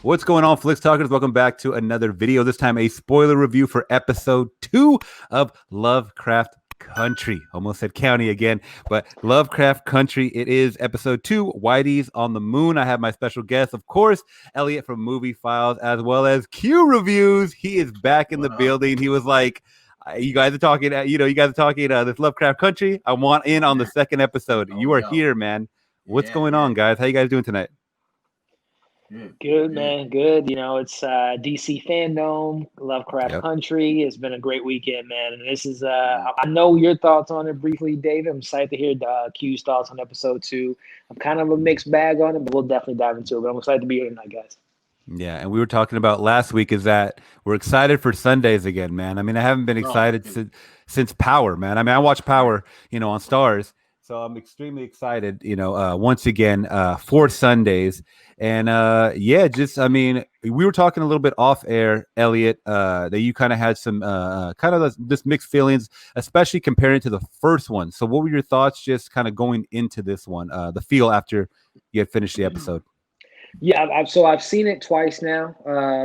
What's going on, Flix Talkers? Welcome back to another video. This time, a spoiler review for episode 2 of Lovecraft Country. Almost said county again, but Lovecraft Country. It is episode 2, Whitey's on the Moon. I have my special guest, of course, Elliott from Movie Files, as well as Q Reviews. He is back in the building. He was like, you guys are talking, this Lovecraft Country. I want in on the second episode. You are here, man. What's going on, guys? How you guys doing tonight? Good, man. Good. It's DC fandom, Lovecraft Country. It's been a great weekend, man. And this is, I know your thoughts on it briefly, David. I'm excited to hear Q's thoughts on episode 2. I'm kind of a mixed bag on it, but we'll definitely dive into it. But I'm excited to be here tonight, guys. Yeah, and we were talking about last week is that we're excited for Sundays again, man. I mean, I haven't been excited since Power, man. I mean, I watch Power, on Stars. So I'm extremely excited, once again, for Sundays. And we were talking a little bit off air, Elliott, that you kind of had some kind of this mixed feelings, especially comparing to the first one. So what were your thoughts just kind of going into this one, the feel after you had finished the episode? Yeah, I've seen it twice now,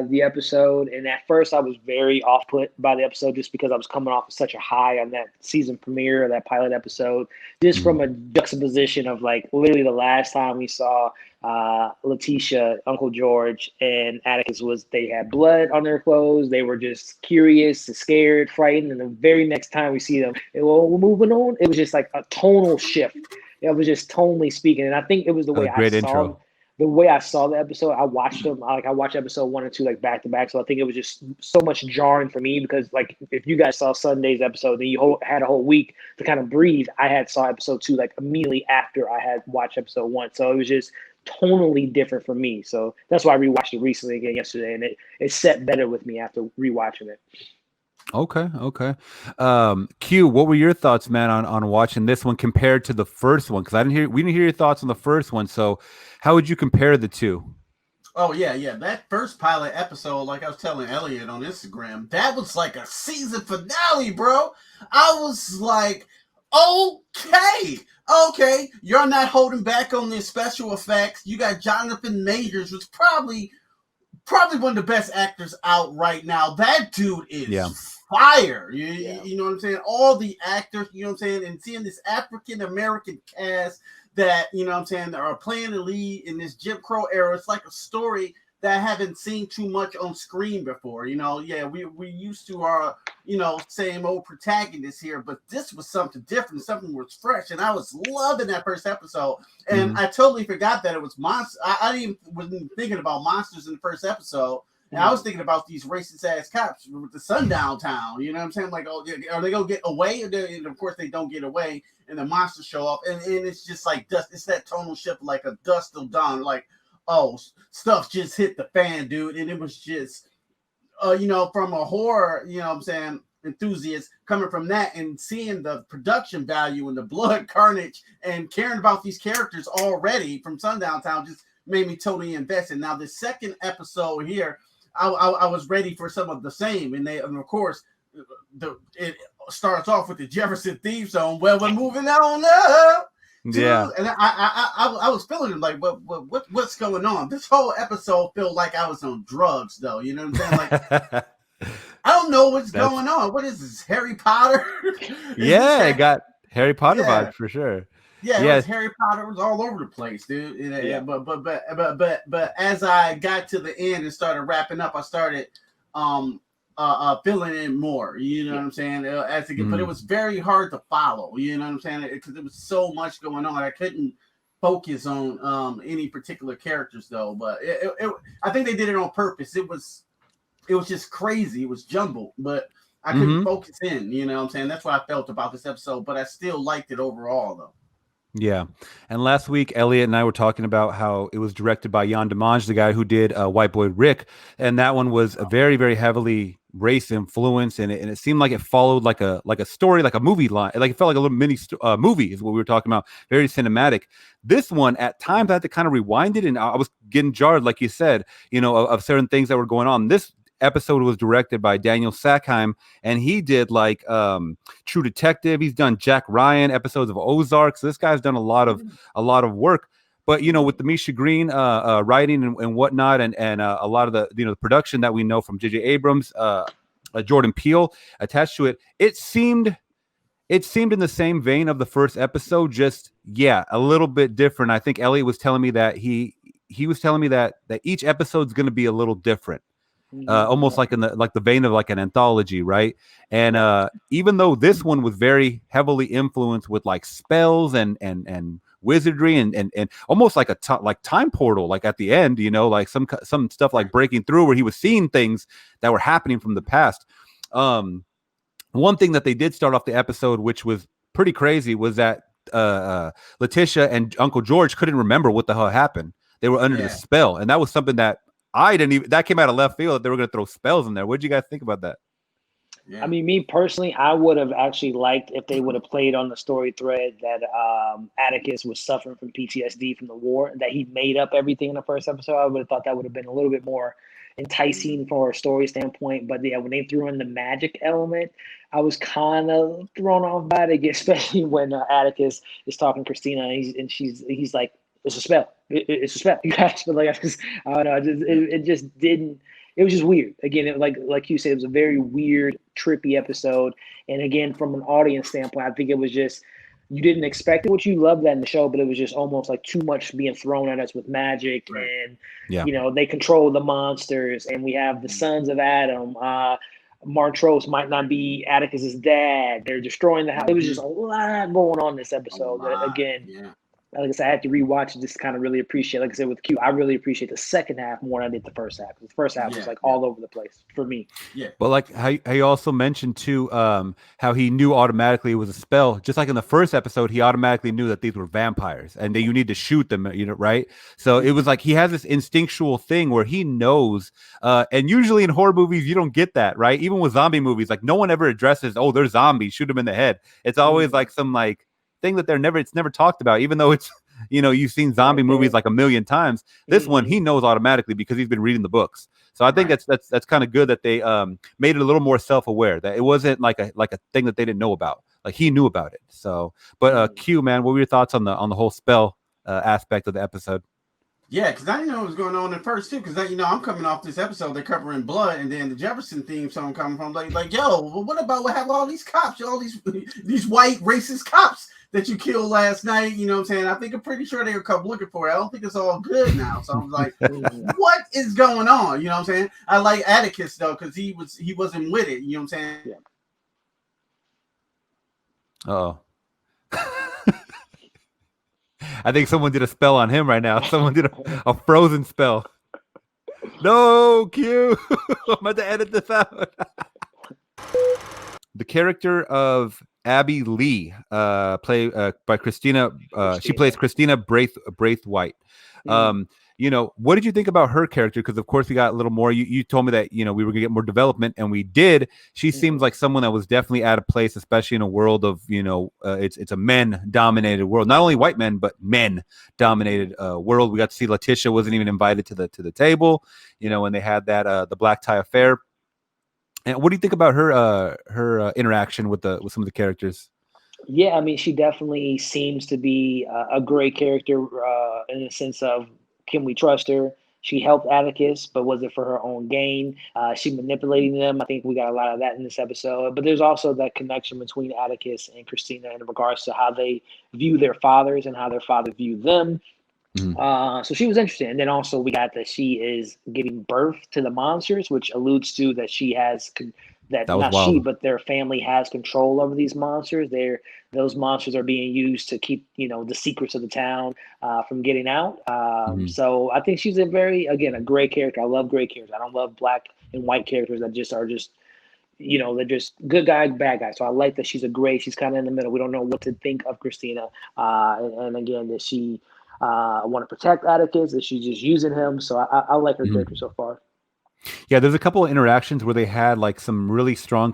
the episode, and at first I was very off-put by the episode just because I was coming off of such a high on that season premiere of that pilot episode, just from a juxtaposition of like literally the last time we saw Letitia, Uncle George, and Atticus they had blood on their clothes. They were just curious, scared, frightened, and the very next time we see them, we're moving on. It was just like a tonal shift. It was just tonally speaking, and I think it was the way the way I saw the episode. I watched them, I watched episode 1 and 2 like back to back. So I think it was just so much jarring for me because like if you guys saw Sunday's episode, then you had a whole week to kind of breathe. I saw episode 2 like immediately after I had watched episode 1. So it was just tonally different for me. So that's why I rewatched it recently again yesterday, and it set better with me after rewatching it. Okay. Q, what were your thoughts, man, on watching this one compared to the first one? Because we didn't hear your thoughts on the first one. So how would you compare the two? Oh yeah. That first pilot episode, like I was telling Elliott on Instagram, that was like a season finale, bro. I was like, okay, you're not holding back on the special effects. You got Jonathan Majors, who's probably one of the best actors out right now. That dude is fire. You know what I'm saying? All the actors, you know what I'm saying? And seeing this African-American cast that, you know what I'm saying, that are playing the lead in this Jim Crow era. It's like a story that I haven't seen too much on screen before. We used to our, same old protagonists here, but this was something different, something was fresh, and I was loving that first episode. And I totally forgot that it was monsters. I wasn't thinking about monsters in the first episode. And I was thinking about these racist ass cops with the sundown town. You know what I'm saying? Like, oh, are they gonna get away? And of course they don't get away, and the monsters show up, and it's just like dust. It's that tonal shift, like a dust till dawn. Like, oh, stuff just hit the fan, dude. And it was just, from a horror, enthusiast coming from that and seeing the production value and the blood carnage and caring about these characters already from Sundown Town just made me totally invested. Now the second episode here, I was ready for some of the same, and of course it starts off with the Jefferson theme song. Well, we're moving on up. Yeah, and I was feeling it like, what's going on? This whole episode felt like I was on drugs, though. You know what I'm saying? Like, I don't know what's going on. What is this, Harry Potter? It got Harry Potter vibes for sure. Yeah, it was Harry Potter was all over the place, dude. But as I got to the end and started wrapping up, I started filling in more. You know what I'm saying? But it was very hard to follow. You know what I'm saying? Because there was so much going on, I couldn't focus on any particular characters though. But I think they did it on purpose. It was just crazy. It was jumbled, but I couldn't focus in. You know what I'm saying? That's what I felt about this episode. But I still liked it overall, though. Yeah. And last week, Elliott and I were talking about how it was directed by Jan Demange, the guy who did White Boy Rick. And that one was a very, very heavily race influence. And it seemed like it followed like a story, like a movie line. Like it felt like a little mini movie is what we were talking about. Very cinematic. This one, at times, I had to kind of rewind it. And I was getting jarred, like you said, of certain things that were going on. This episode was directed by Daniel Sackheim, and he did like True Detective. He's done Jack Ryan episodes of Ozark. So this guy's done a lot of work. But with the Misha Green writing and whatnot, and a lot of the the production that we know from J.J. Abrams, Jordan Peele attached to it, it seemed in the same vein of the first episode, just a little bit different. I think Elliott was telling me that he was telling me that each episode's going to be a little different. Almost like in the vein of like an anthology, right? And even though this one was very heavily influenced with like spells and wizardry and almost like like time portal, like at the end, like some stuff like breaking through where he was seeing things that were happening from the past. One thing that they did start off the episode, which was pretty crazy, was that Letitia and Uncle George couldn't remember what the hell happened. They were under the spell, and that was something that that came out of left field, that they were going to throw spells in there. What did you guys think about that? Yeah. I mean, me personally, I would have actually liked if they would have played on the story thread that Atticus was suffering from PTSD from the war, that he made up everything in the first episode. I would have thought that would have been a little bit more enticing for a story standpoint. But when they threw in the magic element, I was kind of thrown off by it, especially when Atticus is talking to Christina and he's like, it's a spell. It's a spell. You guys, but like, I don't know. It just didn't. It was just weird. Again, like you said, it was a very weird, trippy episode. And again, from an audience standpoint, I think it was just, you didn't expect it, which you loved that in the show, but it was just almost like too much being thrown at us with magic. Right. And they control the monsters, and we have the sons of Adam. Montrose might not be Atticus's dad. They're destroying the house. It was just a lot going on this episode. Like I said, I had to rewatch it just to kind of really appreciate. Like I said with Q, I really appreciate the second half more than I did the first half. The first half was like all over the place for me. Yeah. But like how you also mentioned too, how he knew automatically it was a spell. Just like in the first episode, he automatically knew that these were vampires and that you need to shoot them, right? So it was like he has this instinctual thing where he knows. And usually in horror movies, you don't get that, right? Even with zombie movies, like no one ever addresses, oh, they're zombies, shoot them in the head. It's always like some like thing that it's never talked about, even though it's you've seen zombie movies like a million times. This one he knows automatically because he's been reading the books. So I think that's kind of good that they made it a little more self-aware, that it wasn't like a thing that they didn't know about. Like he knew about it. So but Q, man, what were your thoughts on the whole spell aspect of the episode? Yeah, because I didn't know what was going on at first too. Because I'm coming off this episode, they're covering blood, and then the Jefferson theme song coming from like, yo, what about what happened to all these cops, all these white racist cops that you killed last night? You know what I'm saying? I'm pretty sure they were come looking for it. I don't think it's all good now. So I was like, what is going on? You know what I'm saying? I like Atticus though, because he wasn't with it. You know what I'm saying? Yeah. Uh-oh. I think someone did a spell on him right now. Someone did a frozen spell. No, Q. I'm about to edit this out. The character of Abby Lee, played by Christina. She plays Christina Braithwaite. What did you think about her character? Because of course we got a little more. You told me that we were gonna get more development, and we did. She seems like someone that was definitely out of place, especially in a world of it's a men-dominated world. Not only white men, but men-dominated world. We got to see Letitia wasn't even invited to the table. When they had that the black tie affair. And what do you think about her interaction with some of the characters? Yeah, I mean, she definitely seems to be a great character in the sense of, can we trust her? She helped Atticus, but was it for her own gain? She manipulating them. I think we got a lot of that in this episode. But there's also that connection between Atticus and Christina in regards to how they view their fathers and how their fathers view them. Mm-hmm. So she was interesting. And then also we got that she is giving birth to the monsters, which alludes to that she has but their family has control over these monsters. Those monsters are being used to keep, the secrets of the town from getting out. So I think she's a great character. I love great characters. I don't love black and white characters that just are just, they're just good guy, bad guy. So I like that she's kind of in the middle. We don't know what to think of Christina. And again, that she want to protect Atticus, that she's just using him. So I like her character so far. Yeah, there's a couple of interactions where they had like some really strong.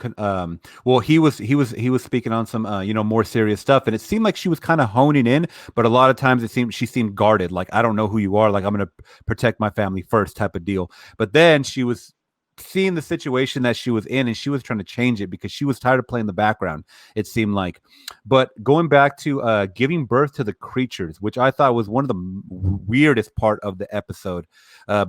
He was speaking on some more serious stuff, and it seemed like she was kind of honing in. But a lot of times she seemed guarded, like I don't know who you are, like I'm gonna protect my family first type of deal. But then she was seeing the situation that she was in, and she was trying to change it because she was tired of playing the background, it seemed like. But going back to giving birth to the creatures, which I thought was one of the weirdest part of the episode,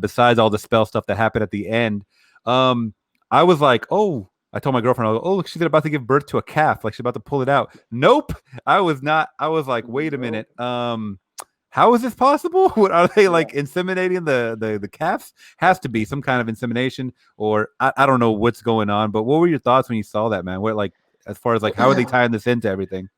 besides all the spell stuff that happened at the end. I was like, oh, I told my girlfriend, I was like, oh, look, she's about to give birth to a calf. Like she's about to pull it out. Nope. I was not. I was like, wait a minute. How is this possible? What are they like inseminating the calves? Has to be some kind of insemination, or I don't know what's going on. But what were your thoughts when you saw that, man? What, like, as far as like how are they tying this into everything?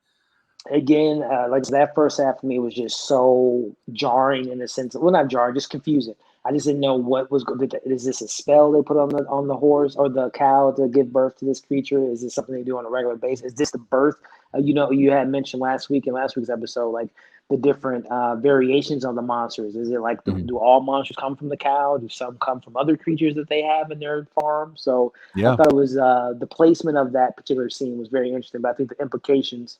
Again, like that first half for me was just so jarring in the sense of, well, not jarring, just confusing. I just didn't know what was going. Is this a spell they put on the horse or the cow to give birth to this creature? Is this something they do on a regular basis? Is this the birth? You had mentioned last week in last week's episode, like the different variations on the monsters. Is it like do all monsters come from the cow? Do some come from other creatures that they have in their farm? So I thought it was the placement of that particular scene was very interesting. But I think the implications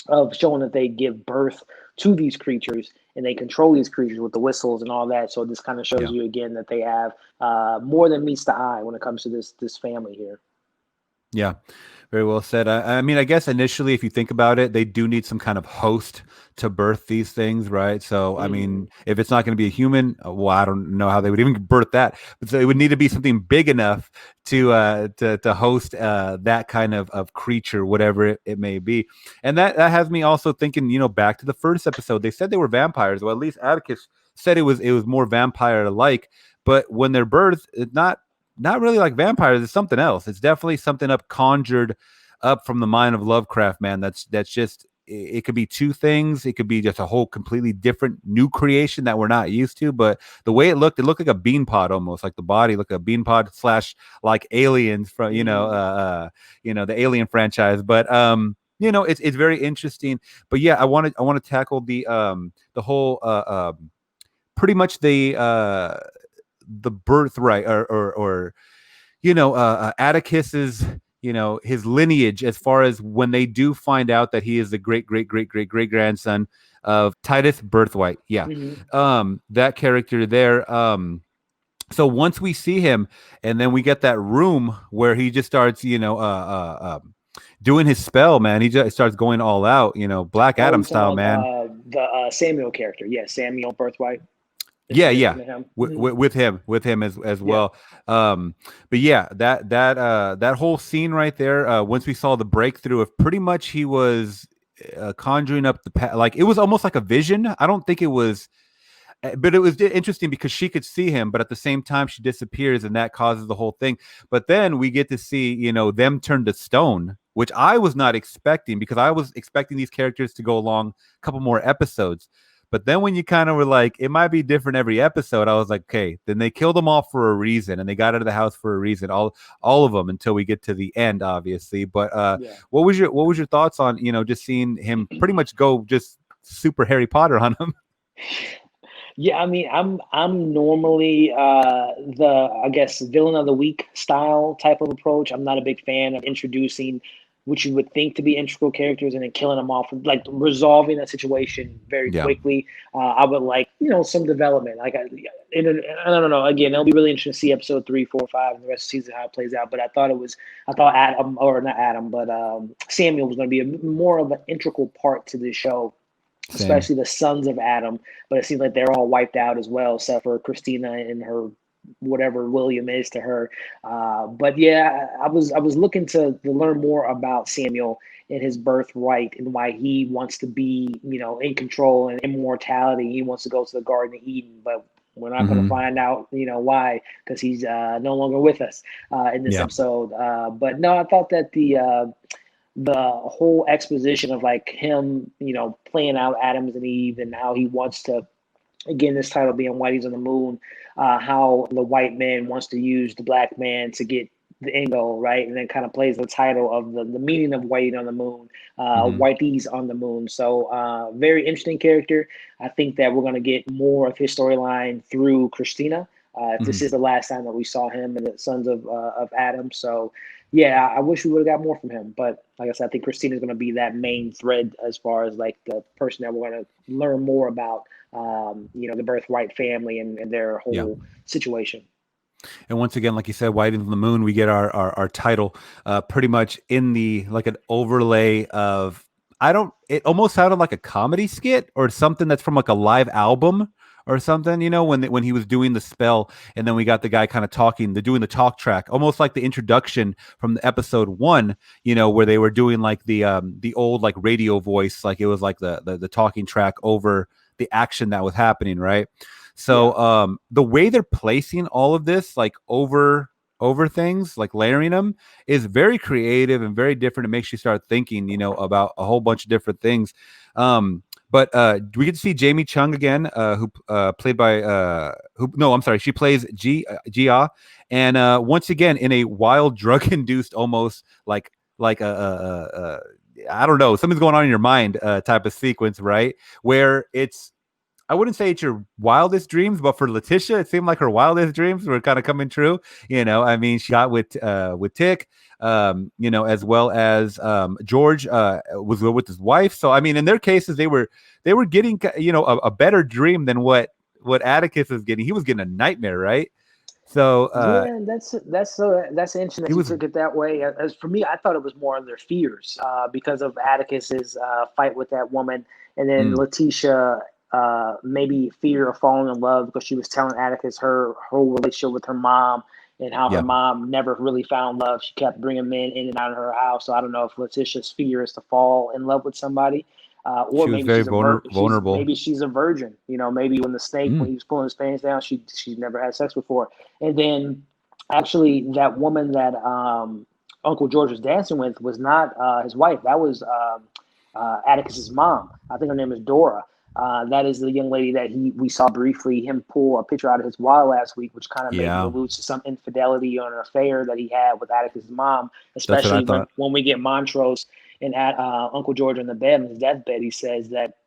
of showing that they give birth to these creatures and they control these creatures with the whistles and all that. So this kind of shows you again that they have more than meets the eye when it comes to this family here. Yeah, very well said. I mean, I guess initially, if you think about it, they do need some kind of host to birth these things, right? So, I mean, if it's not going to be a human, well, I don't know how they would even birth that. But so it would need to be something big enough to host that kind of creature, whatever it may be. And that has me also thinking, back to the first episode. They said they were vampires. Well, at least Atticus said it was more vampire-like. But when they're birthed, it's not really like vampires. It's something else. It's definitely something conjured up from the mind of Lovecraft, man. That's just, it could be two things. It could be just a whole completely different new creation that we're not used to. But the way it looked like a bean pod almost, like the body looked like a bean pod / like aliens from, the Alien franchise. But it's very interesting. But yeah, I want to tackle the whole pretty much the birthright or Atticus's his lineage, as far as when they do find out that he is the great grandson of Titus Birthright. That character there. So once we see him, and then we get that room where he just starts doing his spell, man. He just starts going all out, Black Adam style, man. The Samuel character, Samuel Birthright. With him as well. But yeah, that whole scene right there, once we saw the breakthrough of pretty much he was conjuring up like it was almost like a vision. I don't think it was, but it was interesting because she could see him, but at the same time she disappears, and that causes the whole thing. But then we get to see them turn to stone, which I was not expecting, because I was expecting these characters to go along a couple more episodes. But then when you kind of were like, it might be different every episode, I was like, okay, then they killed them all for a reason, and they got out of the house for a reason, all of them, until we get to the end, obviously. But what was your thoughts on just seeing him pretty much go just super Harry Potter on him? Yeah, I mean, I'm normally I guess villain of the week style type of approach. I'm not a big fan of introducing which you would think to be integral characters and then killing them off, like resolving a situation very quickly. I would like, some development. Like, I don't know. Again, it'll be really interesting to see episode 3, 4, 5, and the rest of the season how it plays out. But I thought Samuel was going to be more of an integral part to this show, especially the sons of Adam. But it seems like they're all wiped out as well, except for Christina and her whatever William is to her. But yeah, I was looking to learn more about Samuel and his birthright and why he wants to be, in control and immortality. He wants to go to the Garden of Eden, but we're not going to find out, why, because he's no longer with us in this episode. But no, I thought that the whole exposition of like him, playing out Adams and Eve and how he wants to, again, this title being Whitey's on the Moon, how the white man wants to use the black man to get the end goal, right? And then kind of plays the title of the meaning of Whitey on the Moon, Whitey's on the Moon. So very interesting character. I think that we're going to get more of his storyline through Christina. This is the last time that we saw him and the sons of Adam. So yeah, I wish we would have got more from him. But like I said, I think Christina is going to be that main thread as far as like the person that we're going to learn more about, the Birthright family and their whole situation. And once again, like you said, White in the Moon, we get our title pretty much in the like an overlay of it almost sounded like a comedy skit or something that's from like a live album or something, when he was doing the spell, and then we got the guy kind of doing the talk track, almost like the introduction from the episode 1, where they were doing like the old like radio voice, like it was like the talking track over the action that was happening, right? So the way they're placing all of this like over things, like layering them, is very creative and very different. It makes you start thinking, about a whole bunch of different things. But we get to see Jamie Chung again, who played by she plays Gia, and once again in a wild drug induced, almost like I don't know, something's going on in your mind type of sequence, right? Where I wouldn't say it's your wildest dreams, but for Letitia, it seemed like her wildest dreams were kind of coming true. I mean, she got with Tick, as well as George was with his wife. So I mean, in their cases, they were getting a better dream than what Atticus was getting. He was getting a nightmare, right? So yeah, that's interesting that you took it that way. As for me, I thought it was more of their fears because of Atticus's fight with that woman, and then Letitia. Maybe fear of falling in love because she was telling Atticus her whole relationship with her mom and how her mom never really found love. She kept bringing men in and out of her house. So I don't know if Letitia's fear is to fall in love with somebody, or maybe she's vulnerable. Maybe she's a virgin. Maybe when the snake, when he was pulling his pants down, she's never had sex before. And then actually that woman that Uncle George was dancing with was not his wife. That was Atticus's mom. I think her name is Dora. That is the young lady that we saw briefly him pull a picture out of his wallet last week, which kind of maybe alludes to some infidelity or an affair that he had with Atticus' mom, especially when we get Montrose and at Uncle George in the bed, in his deathbed, he says that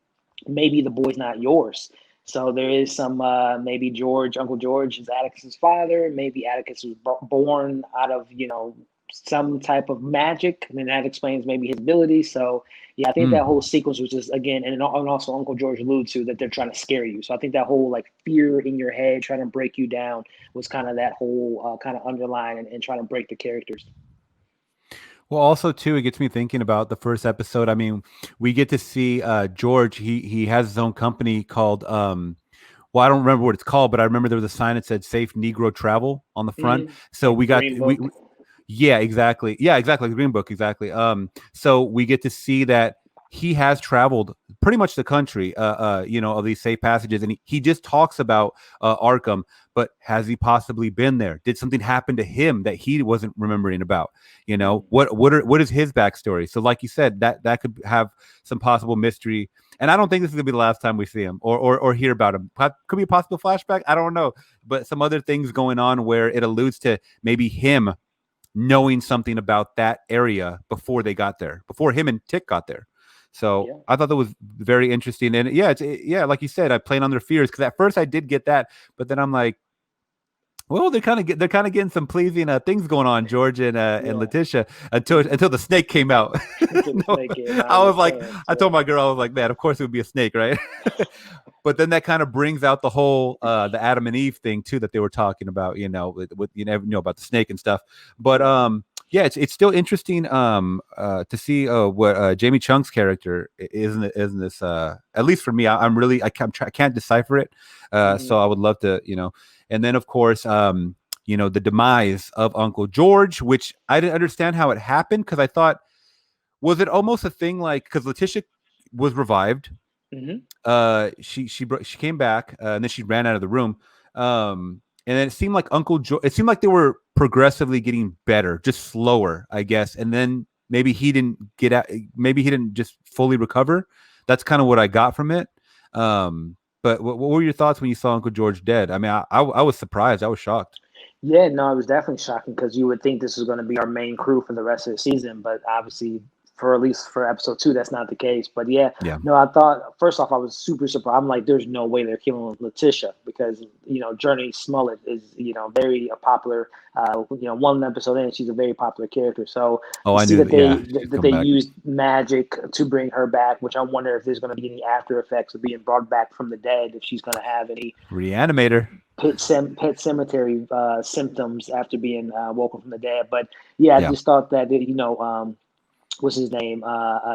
maybe the boy's not yours. So there is some maybe Uncle George is Atticus's father. Maybe Atticus was born out of some type of magic, and then that explains maybe his ability. So yeah, I think that whole sequence was just, again, and also Uncle George alludes to that they're trying to scare you. So I think that whole like fear in your head trying to break you down was kind of that whole kind of underline and trying to break the characters. Well, also too, it gets me thinking about the first episode. I mean, we get to see George. He has his own company called well, I don't remember what it's called, but I remember there was a sign that said "Safe Negro Travel" on the front. So we got yeah, exactly. Yeah, exactly. The Green Book, exactly. So we get to see that he has traveled pretty much the country, of these safe passages, and he just talks about Arkham. But has he possibly been there? Did something happen to him that he wasn't remembering about? What is his backstory? So, like you said, that could have some possible mystery. And I don't think this is gonna be the last time we see him or hear about him. Could be a possible flashback. I don't know, but some other things going on where it alludes to maybe him knowing something about that area before they got there, before him and Tick got there. So I thought that was very interesting. And like you said, I played on their fears, because at first I did get that, but then I'm like, well, they're kind of getting some pleasing things going on, George and Letitia, until the snake came out. I was like, I told my girl, I was like, man, of course it would be a snake, right? But then that kind of brings out the whole the Adam and Eve thing too that they were talking about, with about the snake and stuff. But it's still interesting to see what Jamie Chung's character is in this. At least for me, I can't decipher it. So I would love to, And then, of course, the demise of Uncle George, which I didn't understand how it happened, because I thought, was it almost a thing like, because Letitia was revived, she came back, and then she ran out of the room, and then it seemed like it seemed like they were progressively getting better, just slower, I guess, and then maybe he didn't get out, maybe he didn't just fully recover. That's kind of what I got from it. But what were your thoughts when you saw Uncle George dead? I mean, I was surprised. I was shocked. Yeah, no, it was definitely shocking, because you would think this was going to be our main crew for the rest of the season. But obviously, at least for episode 2, that's not the case. But no, I thought, first off, I was super surprised. I'm like, there's no way they're killing Letitia, because, Journey Smollett is, very popular. One episode in, she's a very popular character. So I knew that they used magic to bring her back, which I wonder if there's going to be any after effects of being brought back from the dead, if she's going to have any reanimator. Pet Cemetery symptoms after being woken from the dead. But yeah, I just thought that what's his name?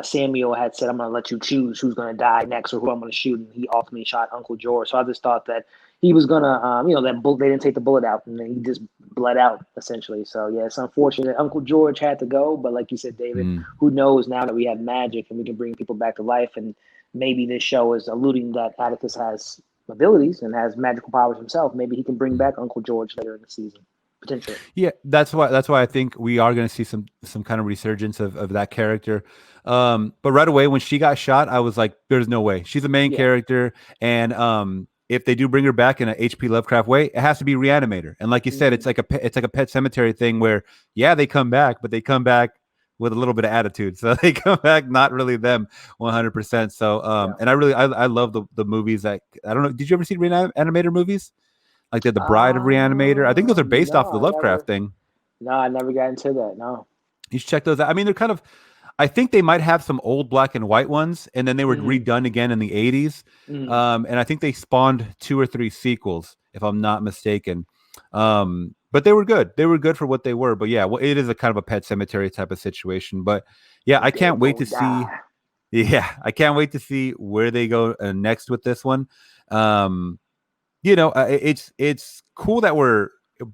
Samuel had said, "I'm going to let you choose who's going to die next or who I'm going to shoot," and he ultimately shot Uncle George. So I just thought that he was going to, they didn't take the bullet out, and then he just bled out essentially. So yeah, it's unfortunate. Uncle George had to go, but like you said, David, who knows now that we have magic and we can bring people back to life, and maybe this show is alluding that Atticus has abilities and has magical powers himself. Maybe he can bring back Uncle George later in the season. Potentially. Yeah, that's why I think we are going to see some kind of resurgence of that character. But right away when she got shot, I was like, "There's no way." She's a main character, and if they do bring her back in a H.P. Lovecraft way, it has to be Reanimator. And like you said, it's like a Pet Cemetery thing where they come back, but they come back with a little bit of attitude. So they come back not really them 100%. So and I love the movies that I don't know. Did you ever see Reanimator movies? Like the Bride of Reanimator. I think those are based off the Lovecraft thing. No, I never got into that. No. You should check those out. I mean, they're kind of, I think they might have some old black and white ones, and then they were redone again in the 80s. And I think they spawned 2 or 3 sequels, if I'm not mistaken. But they were good. They were good for what they were. But yeah, well, it is a kind of a Pet Cemetery type of situation. But yeah, I can't wait to see. Yeah, I can't wait to see where they go next with this one. It's cool that we're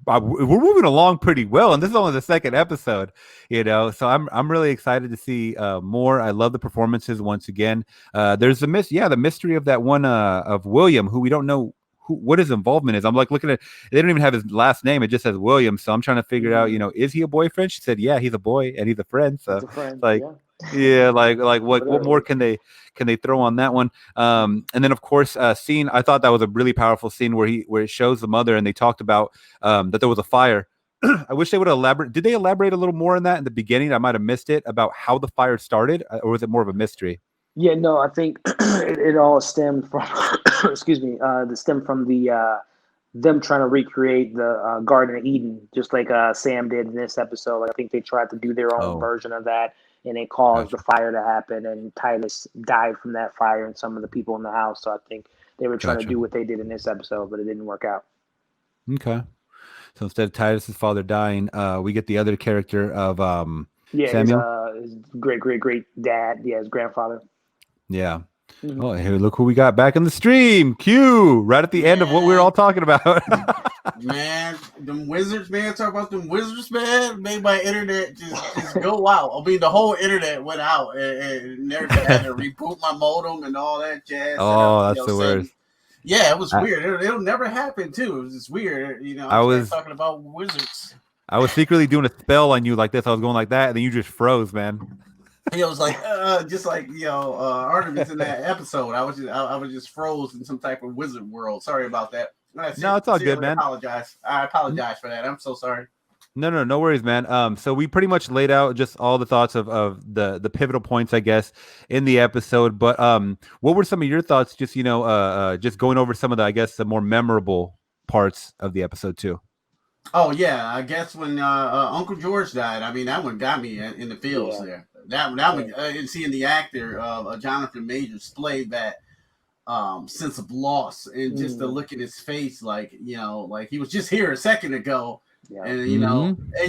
moving along pretty well, and this is only the second episode, so I'm really excited to see more. I love the performances once again. There's the mystery of that one of William, who we don't know what his involvement is. I'm like looking at, they don't even have his last name, it just says William, so I'm trying to figure out, is he a boyfriend? She said yeah, he's a boy and he's a friend, so what more can they throw on that one? And then of course scene, I thought that was a really powerful scene where it shows the mother and they talked about that there was a fire. I wish they would elaborate. Did they elaborate a little more on that in the beginning? I might have missed it, about how the fire started, or was it more of a mystery? Yeah, no, I think it all stemmed from them trying to recreate the Garden of Eden, just like Sam did in this episode. I think they tried to do their own version of that, and it caused the fire to happen, and Titus died from that fire and some of the people in the house. So I think they were trying to do what they did in this episode, but it didn't work out. Okay. So instead of Titus's father dying, we get the other character of Samuel. His great dad, his grandfather. Yeah. Oh, hey, look who we got back in the stream. Q, right at the end of what we were all talking about. Man, them wizards, man. Talk about them wizards, man. Made my internet just go out. I mean, the whole internet went out, and everything. I had to reboot my modem and all that jazz. Oh, that's the worst. Yeah, it was weird. It'll never happen too. It was just weird. I was talking about wizards. I was secretly doing a spell on you like this. I was going like that, and then you just froze, man. It was like just like Artemis in that episode. I was just froze in some type of wizard world. Sorry about that. No, it's all good, man. I apologize for that. I'm so sorry. No worries, man. So we pretty much laid out just all the thoughts of the pivotal points, I guess, in the episode. But what were some of your thoughts? Just just going over some of the more memorable parts of the episode too. Oh yeah, I guess when Uncle George died, I mean that one got me in the feels there. That one, and seeing the actor Jonathan Majors played that sense of loss, and just the look in his face, like he was just here a second ago, and and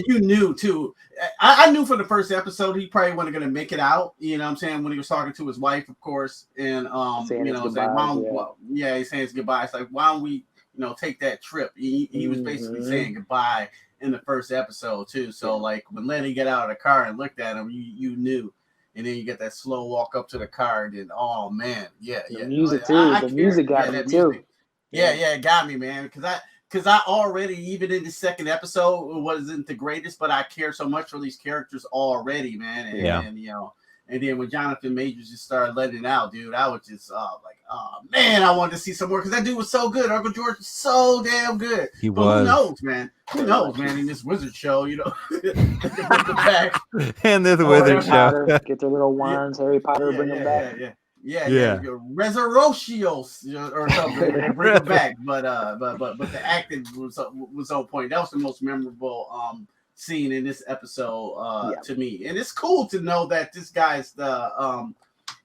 you knew too. I knew for the first episode he probably wasn't going to make it out. You know what I'm saying, when he was talking to his wife, of course, and saying Mom, he's saying his goodbye. It's like, why don't we take that trip? He was basically saying goodbye in the first episode too. So like when Lenny got out of the car and looked at him, you knew. And then you get that slow walk up to the car, and then the music too. The music got me too. Yeah, it got me, man. Because I already, even in the second episode, it wasn't the greatest, but I care so much for these characters already, man. And then when Jonathan Majors just started letting it out, dude, I was just like, oh man, I wanted to see some more, because that dude was so good. Uncle George was so damn good. He was. Who knows, man? In this wizard show, the back. And this wizard show. Get their little wands, Harry Potter, bring them back. Resurrocios or something, and bring them back. But the acting was on point. That was the most memorable scene in this episode to me. And it's cool to know that this guy's the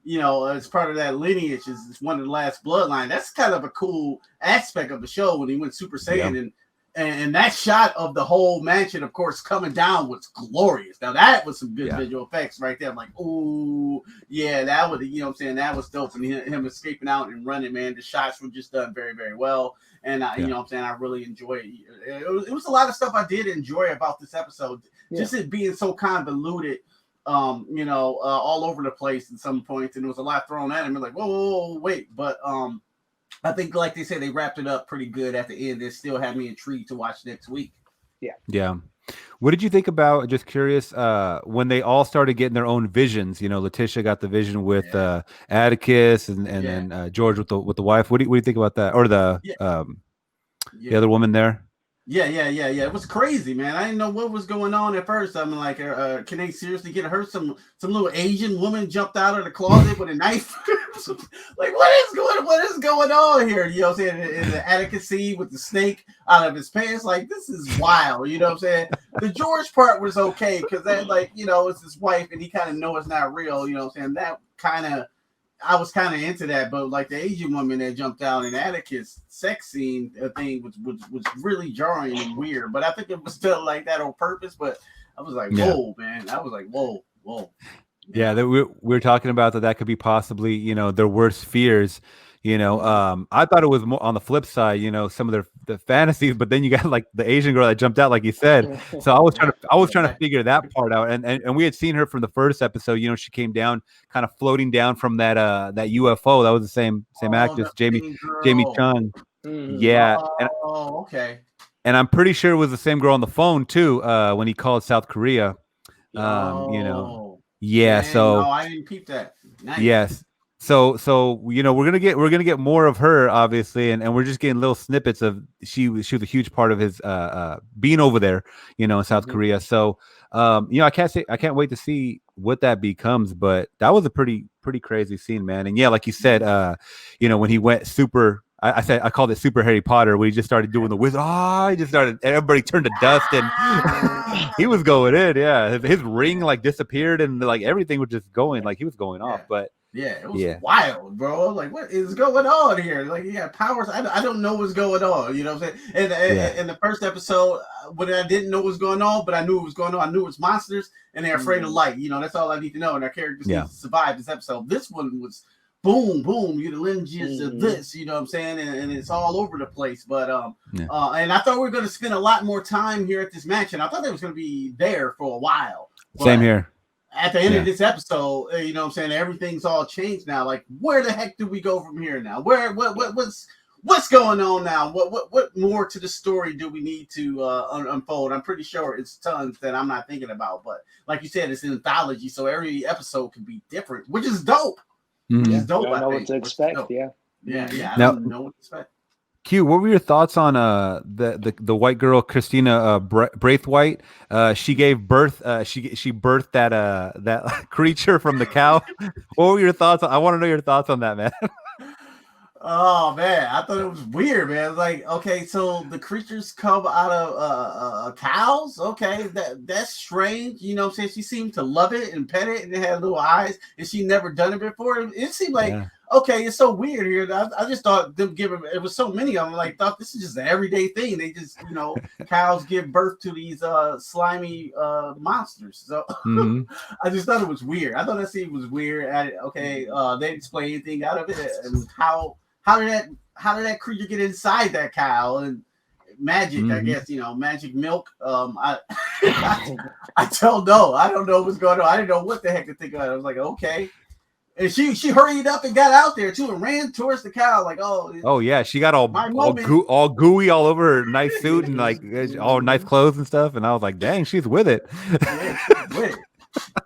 as part of that lineage is one of the last bloodline. That's kind of a cool aspect of the show when he went Super Saiyan and that shot of the whole mansion, of course, coming down was glorious. Now that was some good visual effects right there. I'm like, oh yeah, that was that was dope. And him escaping out and running, man. The shots were just done very, very well. And I really enjoyed it. It was a lot of stuff I did enjoy about this episode. Just it being so convoluted. All over the place at some points, and there was a lot thrown at him. Like, whoa, wait, but I think, like they said, they wrapped it up pretty good at the end. They still have me intrigued to watch next week. Yeah. What did you think about? Just curious, when they all started getting their own visions. Letitia got the vision with Atticus, and then George with the wife. What do you think about that? Or the other woman there? Yeah. It was crazy, man. I didn't know what was going on at first. I'm like, can they seriously get her? Some little Asian woman jumped out of the closet with a knife. Like, what is going on here? You know what I'm saying? In the Atticus scene with the snake out of his pants, like, this is wild. You know what I'm saying? The George part was okay because that, it's his wife and he kind of know it's not real. You know what I'm saying? That I was kind of into that, but like the Asian woman that jumped out in Atticus sex scene thing was really jarring and weird. But I think it was still like that on purpose. But I was like, whoa, man! I was like, whoa. Yeah, we're talking about that could be possibly their worst fears. I thought it was more on the flip side. Some of the fantasies, but then you got like the Asian girl that jumped out, like you said. So I was trying to figure that part out, and we had seen her from the first episode. She came down, kind of floating down from that UFO. That was the same actress, Jamie Chung. Yeah. Okay. And I'm pretty sure it was the same girl on the phone too. When he called South Korea. Yeah. Man, so no, I didn't peep that. Nice. Yes. So we're gonna get more of her, obviously, and we're just getting little snippets of she was a huge part of his being over there, in South Korea. So I can't wait to see what that becomes, but that was a pretty crazy scene, man. And yeah, like you said, when he went super, I called it Super Harry Potter, where he just started doing the wizard. He just started, everybody turned to dust, and he was going in. Yeah, his ring like disappeared, and like everything was just going like he was going off. But yeah, it was wild, bro. Like, what is going on here? Like, powers. I don't know what's going on. You know what I'm saying? And in the first episode, when I didn't know what was going on, but I knew what was going on. I knew it was monsters, and they're afraid of light. That's all I need to know. And our characters need to survive this episode. This one was boom, you're the lineages of this, you know what I'm saying? And it's all over the place. But and I thought we were going to spend a lot more time here at this mansion. I thought they was going to be there for a while. Same here. At the end of this episode, you know what I'm saying? Everything's all changed now. Like, where the heck do we go from here now? What's going on now? What more to the story do we need to unfold? I'm pretty sure it's tons that I'm not thinking about. But like you said, it's an anthology, so every episode can be different, which is dope. Mm-hmm. It's dope. I know what to expect. Yeah. I don't know what to expect. Q, what were your thoughts on the white girl Christina Braithwaite? She gave birth. She birthed that creature from the cow. What were your thoughts? I want to know your thoughts on that, man. Oh man, I thought it was weird, man. It's like, okay, so the creatures come out of cows. Okay, that's strange. You know what I'm saying? She seemed to love it and pet it, and it had little eyes, and she never done it before. It seemed like okay, it's so weird here. I just thought them giving it was so many of them. Like, thought this is just an everyday thing. They just cows give birth to these slimy monsters. So I just thought it was weird. I thought that scene was weird. They didn't explain anything out of it, and how did that creature get inside that cow? And magic, I guess, magic milk. I don't know. I don't know what's going on. I didn't know what the heck to think about. I was like, okay. And she hurried up and got out there too and ran towards the cow like, oh yeah, she got all gooey all over her nice suit and like all nice clothes and stuff, and I was like, dang, she's with it. Yeah, she's with it.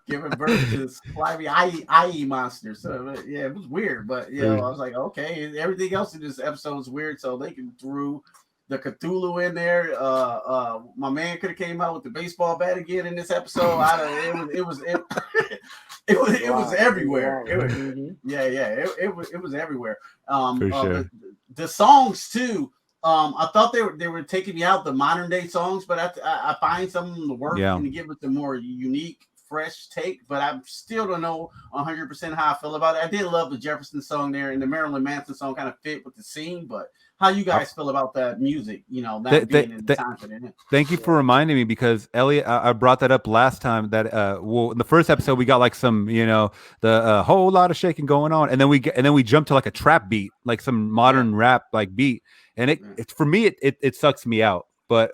Giving birth to this slimy IE monster. So yeah, it was weird, but I was like, okay, everything else in this episode is weird, so they can throw the Cthulhu in there. My man could have came out with the baseball bat again in this episode. It was everywhere. It was everywhere. For sure. The songs too. I thought they were taking me out the modern day songs, but I find some of them to work and to give it the more unique fresh take, but I still don't know 100% how I feel about it. I did love the Jefferson song there, and the Marilyn Manson song kind of fit with the scene. But how you guys feel about that music? You know, that being in the time for it. Thank you for reminding me, because Elliott, I brought that up last time. That well, in the first episode we got like some, the whole lot of shaking going on, and then we jumped to like a trap beat, like some modern rap like beat, and it for me it sucks me out. But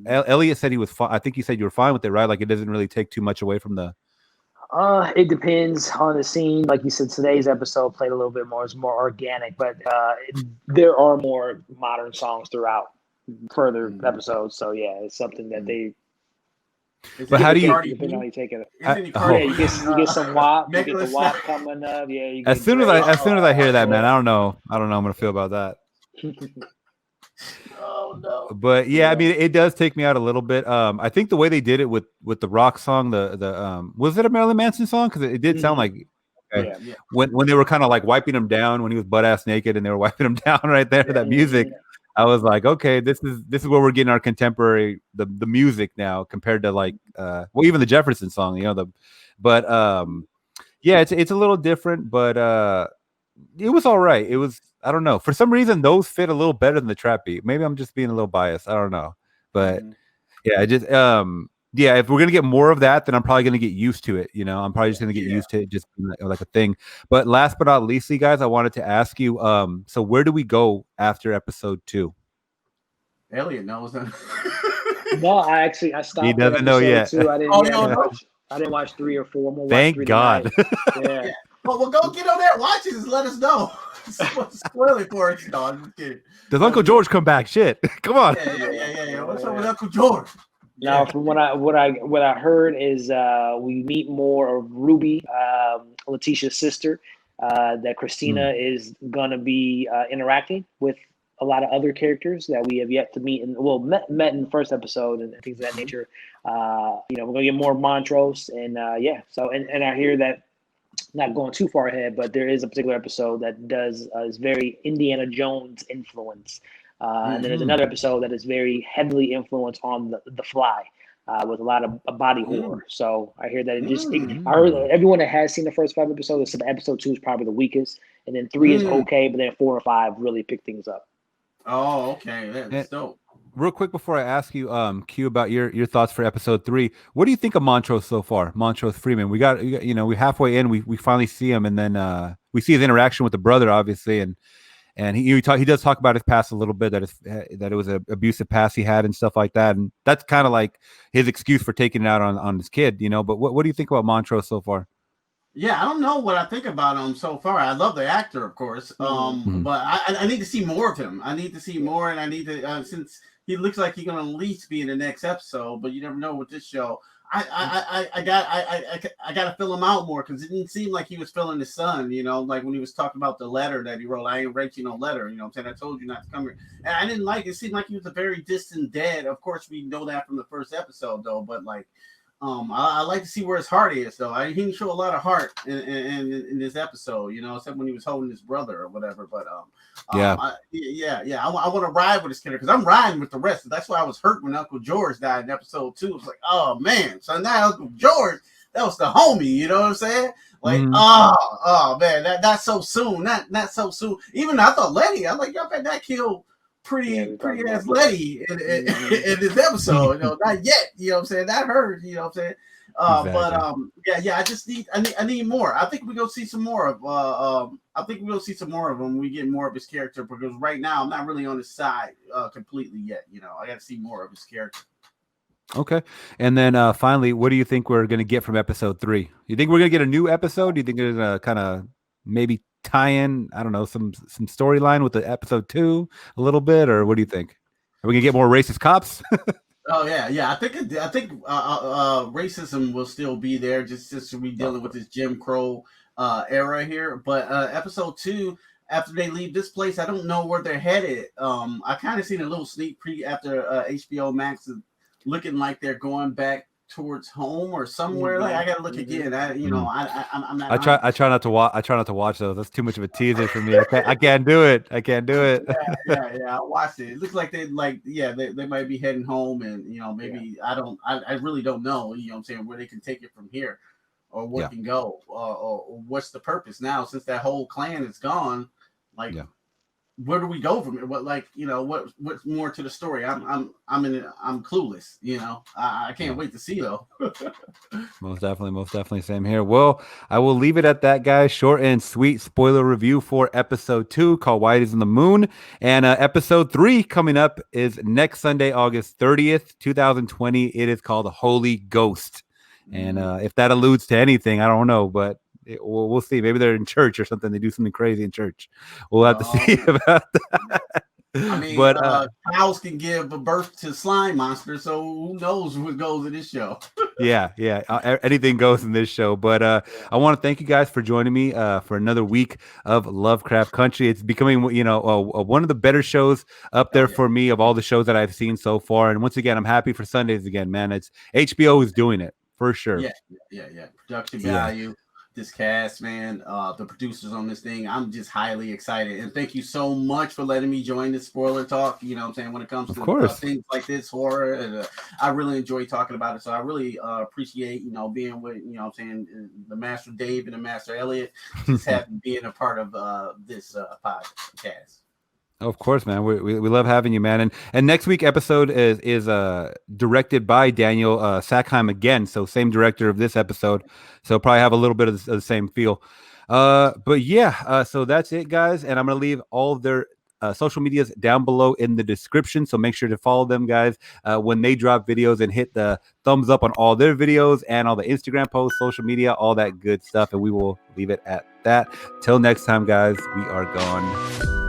Elliott said he was fine. I think he said you were fine with it, right? Like it doesn't really take too much away from the. It depends on the scene. Like you said, today's episode played a little bit more. It's more organic, but there are more modern songs throughout further episodes. So yeah, it's something that they. But how do you? Depending on how you take it. You get some WAP. You get the WAP coming up. Yeah. As soon as I hear that, man, I don't know how I'm gonna feel about that. Oh no! But yeah, I mean, it does take me out a little bit. I think the way they did it with the rock song, the was it a Marilyn Manson song? Because it did sound like when they were kind of like wiping him down when he was butt ass naked and they were wiping him down right there. That music, I was like, okay, this is where we're getting our contemporary the music now compared to like even the Jefferson song, yeah, it's a little different, but it was all right. It was. I don't know. For some reason, those fit a little better than the trap beat. Maybe I'm just being a little biased. I don't know. But yeah, if we're gonna get more of that, then I'm probably gonna get used to it. I'm probably just gonna get used to it, just being like a thing. But last but not least, guys, I wanted to ask you. So where do we go after episode 2? Elliott knows that. No, I stopped. He doesn't know yet. 2. I didn't watch 3 or 4. I'm gonna watch 3 God. Yeah. Well, go get on there, watch it, and let us know. Spoil it for us, no, I'm just kidding. Does Uncle George come back? Shit, come on. Yeah. What's up with Uncle George? Now, from what I heard is we meet more of Ruby, Letitia's sister. That Christina is gonna be interacting with a lot of other characters that we have yet to meet, and met in the first episode and things of that nature. We're gonna get more Montrose, and So and I hear that. Not going too far ahead, but there is a particular episode that is very Indiana Jones influence, and then there's another episode that is very heavily influenced on the Fly, with a lot of body horror. So I hear that I heard that everyone that has seen the first 5 episodes, except episode 2 is probably the weakest, and then 3 is okay, but then 4 and 5 really pick things up. Oh, okay, that's dope. Real quick before I ask you, Q, about your thoughts for episode 3, what do you think of Montrose so far? Montrose Freeman. We got we halfway in. We finally see him, and then we see his interaction with the brother, obviously, and he does talk about his past a little bit, that it was an abusive past he had and stuff like that, and that's kind of like his excuse for taking it out on his kid, But what do you think about Montrose so far? Yeah, I don't know what I think about him so far. I love the actor, of course, but I need to see more of him. I need to see more, and I need to since he looks like he's gonna at least be in the next episode, but you never know with this show. I gotta fill him out more, because it didn't seem like he was filling his son, like when he was talking about the letter that he wrote. I ain't write you no letter, what I'm saying? I told you not to come here. And I didn't like it. It seemed like he was a very distant dad. Of course, we know that from the first episode, though, but like I like to see where his heart is, though. He didn't show a lot of heart in this episode, except when he was holding his brother or whatever. But I want to ride with his character, because I'm riding with the rest. That's why I was hurt when Uncle George died in episode 2. It's like, oh man, so now Uncle George, that was the homie. You know what I'm saying? Like, oh man, not so soon, not so soon. Even I thought Letty, I'm like, y'all bet that killed pretty ass Letty in this episode, not yet, what I'm saying? That hurt, what I'm saying? Exactly. But I need more. I think we're gonna see some more of him. We get more of his character, because right now I'm not really on his side completely yet. I got to see more of his character. Okay, and then finally, what do you think we're gonna get from episode 3? You think we're gonna get a new episode? Do you think there's gonna kind of maybe tie in, I don't know, some storyline with the episode 2 a little bit, or what do you think? Are we gonna get more racist cops? Oh yeah. I think racism will still be there, just we dealing with this Jim Crow era here. But episode 2, after they leave this place, I don't know where they're headed. I kind of seen a little sneak peek after HBO Max is looking like they're going back towards home or somewhere. Like I gotta look again. I'm not. I try not to watch. I try not to watch those. That's too much of a teaser for me. I can't do it. I can't do it. Yeah. I watched it. It looks like they might be heading home, and maybe I really don't know. You know what I'm saying, where they can take it from here, or what can go, or what's the purpose now since that whole clan is gone. Like, where do we go from here? What's more to the story? I'm clueless. I can't wait to see though. Most definitely, same here. Well, I will leave it at that, guys. Short and sweet spoiler review for episode 2 called White is in the Moon, and episode 3 coming up is next Sunday, August 30th, 2020. It is called Holy Ghost, and if that alludes to anything, I don't know, but we'll see. Maybe they're in church or something. They do something crazy in church. We'll have to see about that. I mean, cows can give birth to slime monsters, so who knows what goes in this show? Yeah. Anything goes in this show. But I want to thank you guys for joining me for another week of Lovecraft Country. It's becoming, one of the better shows up there for me of all the shows that I've seen so far. And once again, I'm happy for Sundays again, man. It's HBO is doing it for sure. Yeah. Production value. This cast, man, the producers on this thing, I'm just highly excited, and thank you so much for letting me join the spoiler talk. You know what I'm saying, when it comes to things like this horror, and I really enjoy talking about it, so I really appreciate being with what I'm saying, the Master Dave and the Master Elliott, just being a part of this podcast. Of course, man. We love having you, man. And next week episode is directed by Daniel Sackheim again. So same director of this episode. So probably have a little bit of the same feel. But yeah, so that's it, guys. And I'm going to leave all of their social medias down below in the description. So make sure to follow them, guys, when they drop videos, and hit the thumbs up on all their videos and all the Instagram posts, social media, all that good stuff. And we will leave it at that. Till next time, guys, we are gone.